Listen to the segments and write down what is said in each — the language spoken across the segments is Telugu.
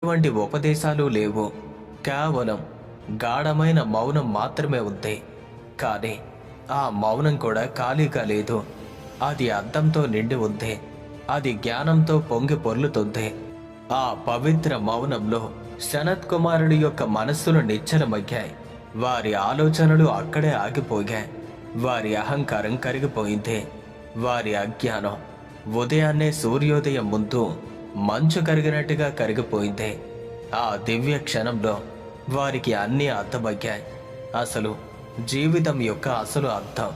ఎటువంటి ఉపదేశాలు లేవు. కేవలం గాఢమైన మౌనం మాత్రమే ఉంది. కానీ ఆ మౌనం కూడా ఖాళీగా లేదు. అది అర్థంతో నిండి ఉంది. అది జ్ఞానంతో పొంగి పొర్లుతుంది. ఆ పవిత్ర మౌనంలో సనత్ కుమారుడి యొక్క మనస్సులు నిశ్చలమయ్యాయి. వారి ఆలోచనలు అక్కడే ఆగిపోయాయి. వారి అహంకారం కరిగిపోయింది. వారి అజ్ఞానం ఉదయాన్నే సూర్యోదయం ముందు మంచు కరిగినట్టుగా కరిగిపోయింది. ఆ దివ్య క్షణంలో వారికి అన్నీ అర్థమయ్యాయి. అసలు జీవితం యొక్క అసలు అర్థం,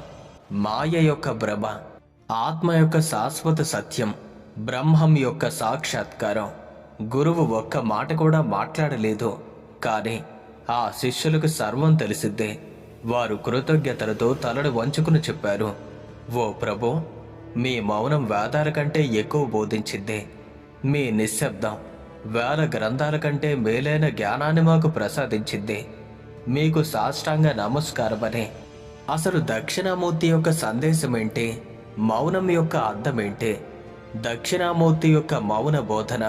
మాయ యొక్క భ్రమ, ఆత్మ యొక్క శాశ్వత సత్యం, బ్రహ్మం యొక్క సాక్షాత్కారం. గురువు ఒక్క మాట కూడా మాట్లాడలేదు. కానీ ఆ శిష్యులకు సర్వం తెలిసిద్దే. వారు కృతజ్ఞతలతో తలలు వంచుకుని చెప్పారు, ఓ ప్రభు, మీ మౌనం వేదాల కంటే ఎక్కువ బోధించింది. మీ నిశ్శబ్దం వేల గ్రంథాల కంటే మేలైన జ్ఞానాన్ని మాకు ప్రసాదించింది. మీకు సాష్టాంగ నమస్కారమని. అసలు దక్షిణామూర్తి యొక్క సందేశమేంటి? మౌనం యొక్క అర్థమేంటి? దక్షిణామూర్తి యొక్క మౌన బోధన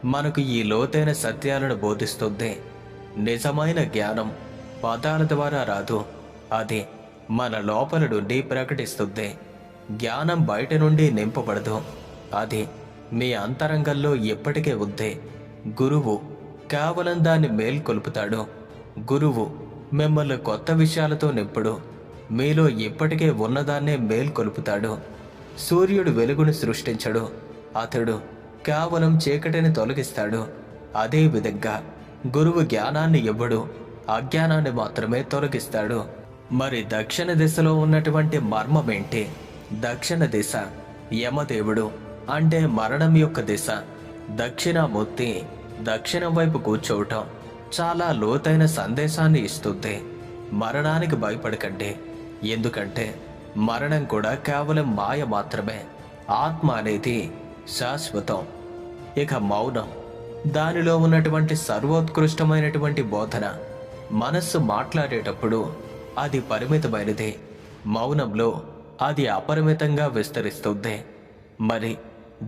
మనకు ఈ లోతైన సత్యాలను బోధిస్తుంది. నిజమైన జ్ఞానం పదాల ద్వారా రాదు. అది మన లోపల నుండి ప్రకటిస్తుంది. జ్ఞానం బయట నుండి నింపబడదు. అది మీ అంతరంగంలో ఎప్పటికే ఉంది. గురువు కేవలం దాన్ని మేల్కొల్పుతాడు. గురువు మిమ్మల్ని కొత్త విషయాలతో నింపుడు. మీలో ఇప్పటికే ఉన్నదాన్నే మేల్కొల్పుతాడు. సూర్యుడు వెలుగును సృష్టించడు. అతడు కేవలం చీకటిని తొలగిస్తాడు. అదేవిధంగా గురువు జ్ఞానాన్ని ఇవ్వడు, అజ్ఞానాన్ని మాత్రమే తొలగిస్తాడు. మరి దక్షిణ దిశలో ఉన్నటువంటి మర్మమేంటి? దక్షిణ దిశ యమదేవుడు, అంటే మరణం యొక్క దిశ. దక్షిణామూర్తి దక్షిణం వైపు కూర్చోవటం చాలా లోతైన సందేశాన్ని ఇస్తుంది. మరణానికి భయపడకండి, ఎందుకంటే మరణం కూడా కేవలం మాయ మాత్రమే. ఆత్మ అనేది శాశ్వతం. ఇక మౌనం, దానిలో ఉన్నటువంటి సర్వోత్కృష్టమైనటువంటి బోధన. మనస్సు మాట్లాడేటప్పుడు అది పరిమితమైనది. మౌనంలో అది అపరిమితంగా విస్తరిస్తుంది. మరి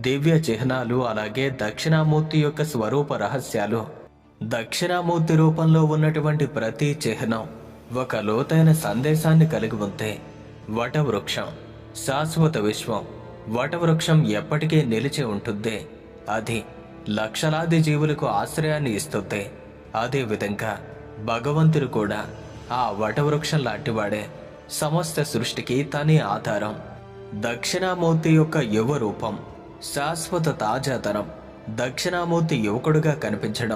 దివ్య చిహ్నాలు, అలాగే దక్షిణామూర్తి యొక్క స్వరూప రహస్యాలు. దక్షిణామూర్తి రూపంలో ఉన్నటువంటి ప్రతి చిహ్నం ఒక లోతైన సందేశాన్ని కలిగి ఉంది. వటవృక్షం శాశ్వత విశ్వం. వటవృక్షం ఎప్పటికీ నిలిచి ఉంటుంది. అది లక్షలాది జీవులకు ఆశ్రయాన్ని ఇస్తుంది. అదేవిధంగా భగవంతుడు కూడా ఆ వటవృక్షం లాంటివాడే. సమస్త సృష్టికి తనే ఆధారం. దక్షిణామూర్తి యొక్క యువ రూపం, శాశ్వత తాజాతనం. దక్షిణామూర్తి యువకుడుగా కనిపించడం